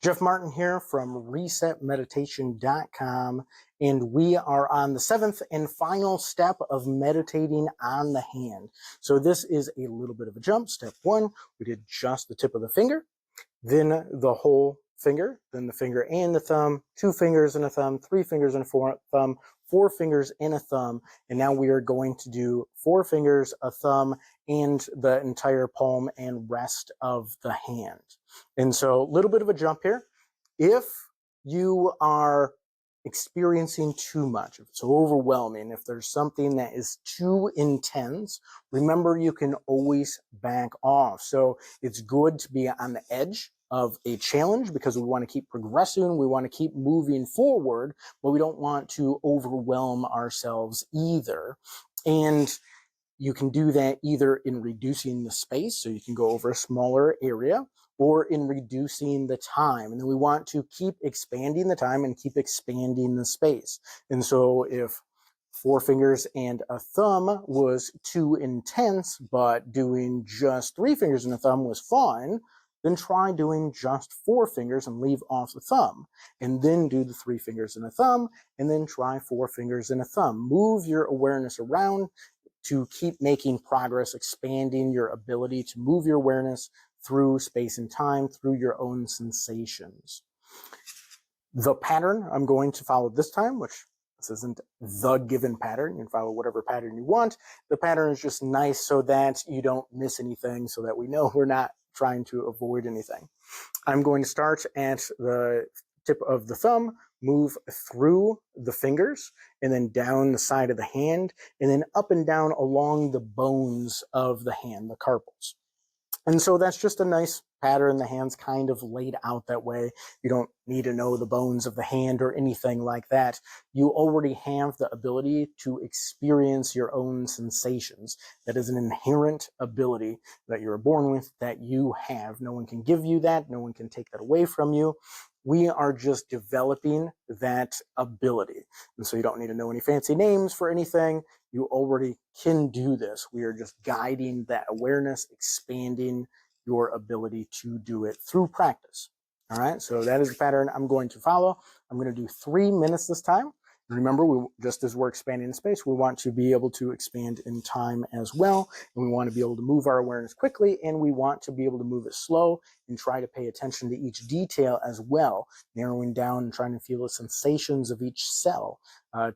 Jeff Martin here from resetmeditation.com, and we are on the seventh and final step of meditating on the hand. So this is a little bit of a jump. Step one, we did just the tip of the finger, then the whole finger, then the finger and the thumb, 2 fingers and a thumb, 3 fingers and a thumb, 4 fingers and a thumb, and now we are going to do 4 fingers, a thumb, and the entire palm and rest of the hand. And so a little bit of a jump here. If you are experiencing too much, if it's overwhelming, if there's something that is too intense, remember you can always back off. So it's good to be on the edge of a challenge because we want to keep progressing, we want to keep moving forward, but we don't want to overwhelm ourselves either. And you can do that either in reducing the space, so you can go over a smaller area, or in reducing the time. And then we want to keep expanding the time and keep expanding the space. And so if 4 fingers and a thumb was too intense, but doing just 3 fingers and a thumb was fun, then try doing just 4 fingers and leave off the thumb. And then do the 3 fingers and a thumb, and then try 4 fingers and a thumb. Move your awareness around to keep making progress, expanding your ability to move your awareness through space and time, through your own sensations. The pattern I'm going to follow this time, which this isn't the given pattern, you can follow whatever pattern you want. The pattern is just nice so that you don't miss anything, so that we know we're not trying to avoid anything. I'm going to start at the tip of the thumb, move through the fingers, and then down the side of the hand, and then up and down along the bones of the hand, the carpals. And so that's just a nice pattern. The hand's kind of laid out that way. You don't need to know the bones of the hand or anything like that. You already have the ability to experience your own sensations. That is an inherent ability that you're born with, that you have. No one can give you that. No one can take that away from you. We are just developing that ability. And so you don't need to know any fancy names for anything. You already can do this. We are just guiding that awareness, expanding your ability to do it through practice. All right, so that is the pattern I'm going to follow. I'm going to do 3 minutes this time. Remember, just as we're expanding in space, we want to be able to expand in time as well. And we want to be able to move our awareness quickly, and we want to be able to move it slow and try to pay attention to each detail as well, narrowing down and trying to feel the sensations of each cell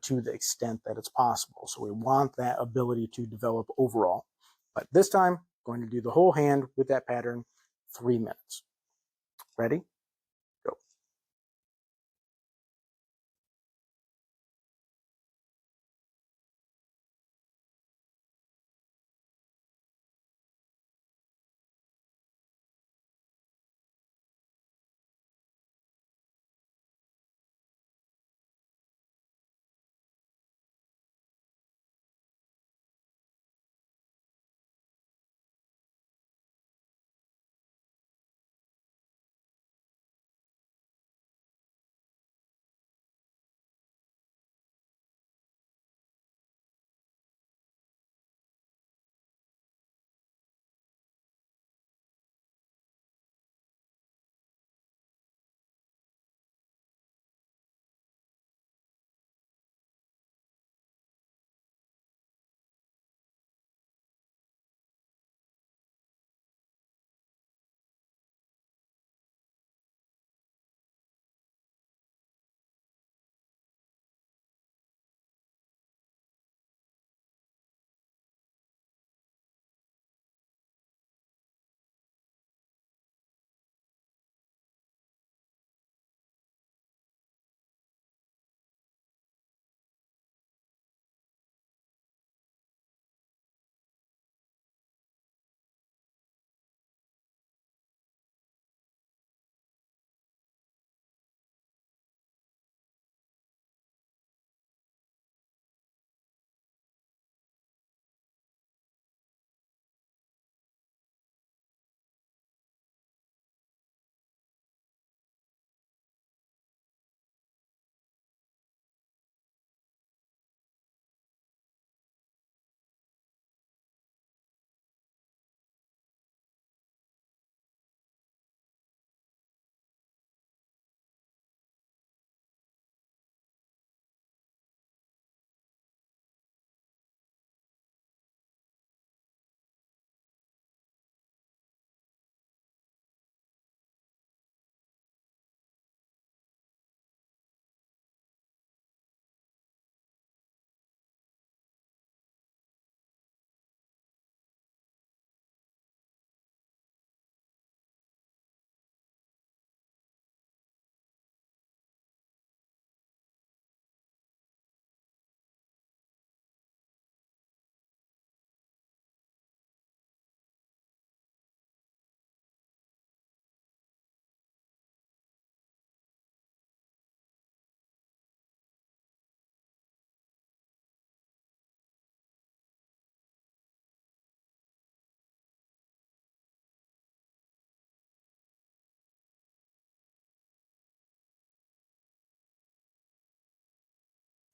to the extent that it's possible. So we want that ability to develop overall. But this time, I'm going to do the whole hand with that pattern, 3 minutes. Ready? Go.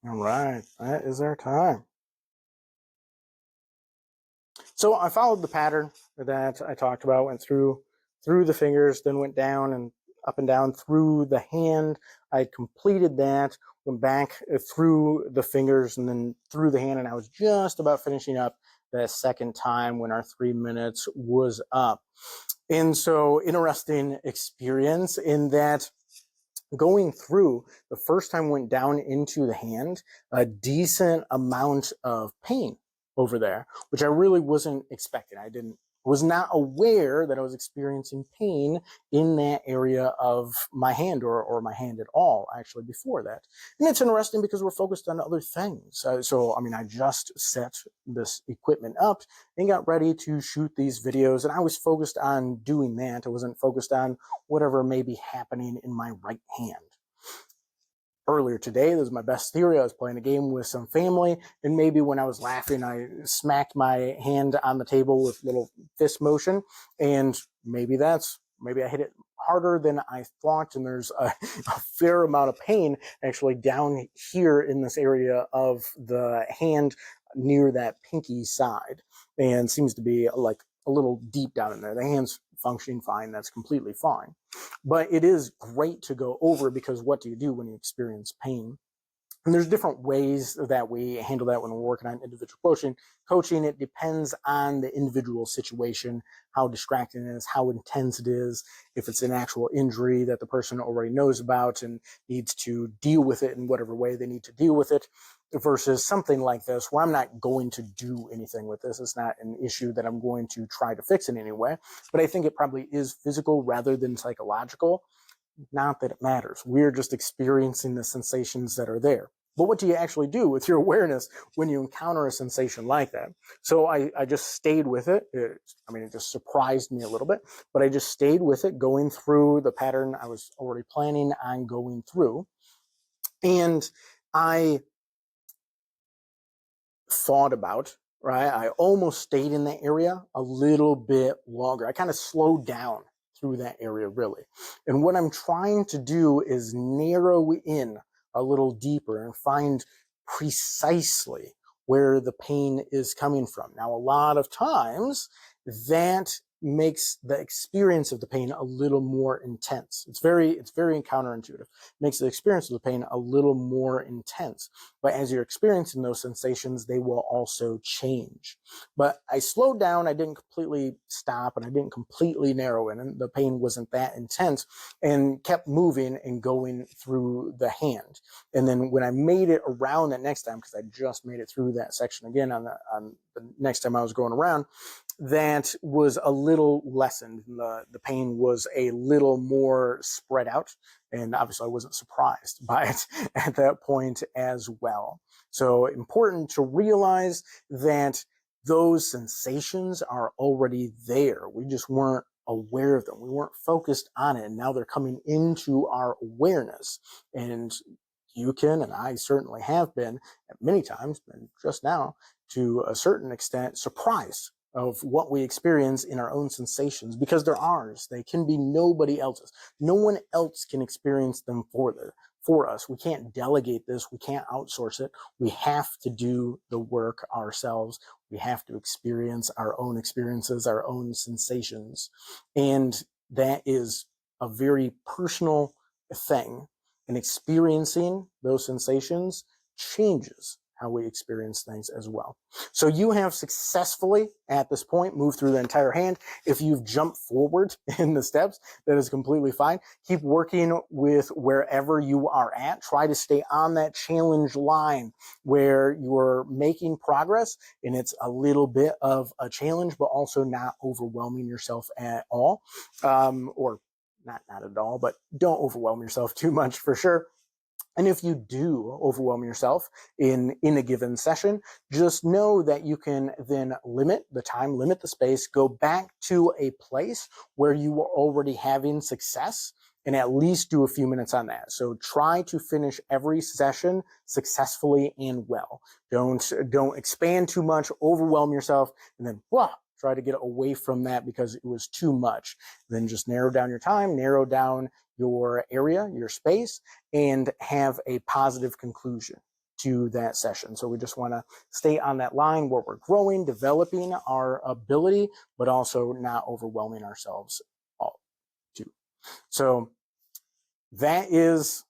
All right, that is our time. So I followed the pattern that I talked about, went through the fingers, then went down and up and down through the hand. I completed that, went back through the fingers and then through the hand, and I was just about finishing up the second time when our 3 minutes was up. And so, interesting experience in that going through the first time went down into the hand, a decent amount of pain over there, which I really wasn't expecting. Was not aware that I was experiencing pain in that area of my hand or my hand at all, actually, before that. And it's interesting because we're focused on other things. I just set this equipment up and got ready to shoot these videos, and I was focused on doing that. I wasn't focused on whatever may be happening in my right hand. Earlier today, this was my best theory. I was playing a game with some family, and maybe when I was laughing, I smacked my hand on the table with little fist motion, and maybe I hit it harder than I thought, and there's a fair amount of pain actually down here in this area of the hand near that pinky side, and seems to be like a little deep down in there. The hand's functioning fine. That's completely fine. But it is great to go over, because what do you do when you experience pain? And there's different ways that we handle that when we're working on individual coaching. It depends on the individual situation, how distracting it is, how intense it is, if it's an actual injury that the person already knows about and needs to deal with it in whatever way they need to deal with it, versus something like this where I'm not going to do anything with this. It's not an issue that I'm going to try to fix in any way, but I think it probably is physical rather than psychological. Not that it matters. We're just experiencing the sensations that are there. But what do you actually do with your awareness when you encounter a sensation like that? So I just stayed with it. It just surprised me a little bit, but I just stayed with it, going through the pattern I was already planning on going through. And I thought about, right? I almost stayed in that area a little bit longer. I kind of slowed down through that area, really. And what I'm trying to do is narrow in a little deeper and find precisely where the pain is coming from. Now, a lot of times that makes the experience of the pain a little more intense. It's very counterintuitive. It makes the experience of the pain a little more intense. But as you're experiencing those sensations, they will also change. But I slowed down. I didn't completely stop, and I didn't completely narrow in, and the pain wasn't that intense, and kept moving and going through the hand. And then when I made it around that next time, because I just made it through that section again on the next time I was going around, that was a little lessened. The pain was a little more spread out, and obviously I wasn't surprised by it at that point as well. So important to realize that those sensations are already there. We just weren't aware of them. We weren't focused on it, and now they're coming into our awareness. And you can, and I certainly have been at many times, and just now to a certain extent, surprised of what we experience in our own sensations, because they're ours. They can be nobody else's. No one else can experience them for us. We can't delegate this. We can't outsource it. We have to do the work ourselves. We have to experience our own experiences, our own sensations. And that is a very personal thing. And experiencing those sensations changes how we experience things as well. So you have successfully, at this point, moved through the entire hand. If you've jumped forward in the steps, that is completely fine. Keep working with wherever you are at. Try to stay on that challenge line where you're making progress, and it's a little bit of a challenge, but also not overwhelming yourself at all. Or not at all, but don't overwhelm yourself too much for sure. And if you do overwhelm yourself in a given session, just know that you can then limit the time, limit the space, go back to a place where you are already having success, and at least do a few minutes on that. So try to finish every session successfully and well. Don't expand too much, overwhelm yourself, and then try to get away from that because it was too much. Then just narrow down your time, narrow down your area, your space, and have a positive conclusion to that session. So we just want to stay on that line where we're growing, developing our ability, but also not overwhelming ourselves all too. So that is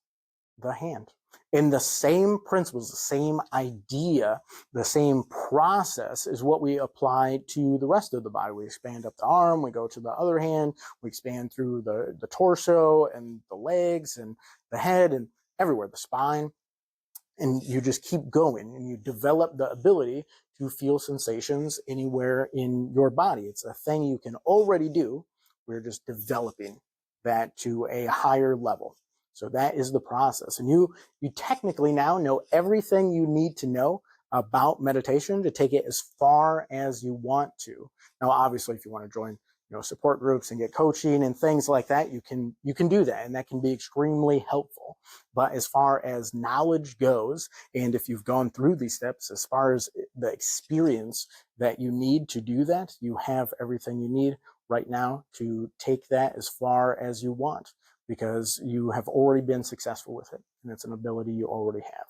the hand. And the same principles, the same idea, the same process is what we apply to the rest of the body. We expand up the arm, we go to the other hand, we expand through the torso and the legs and the head and everywhere, the spine. And you just keep going and you develop the ability to feel sensations anywhere in your body. It's a thing you can already do. We're just developing that to a higher level. So that is the process. And you technically now know everything you need to know about meditation to take it as far as you want to. Now, obviously, if you want to join support groups and get coaching and things like that, you can do that, and that can be extremely helpful. But as far as knowledge goes, and if you've gone through these steps, as far as the experience that you need to do that, you have everything you need right now to take that as far as you want, because you have already been successful with it, and it's an ability you already have.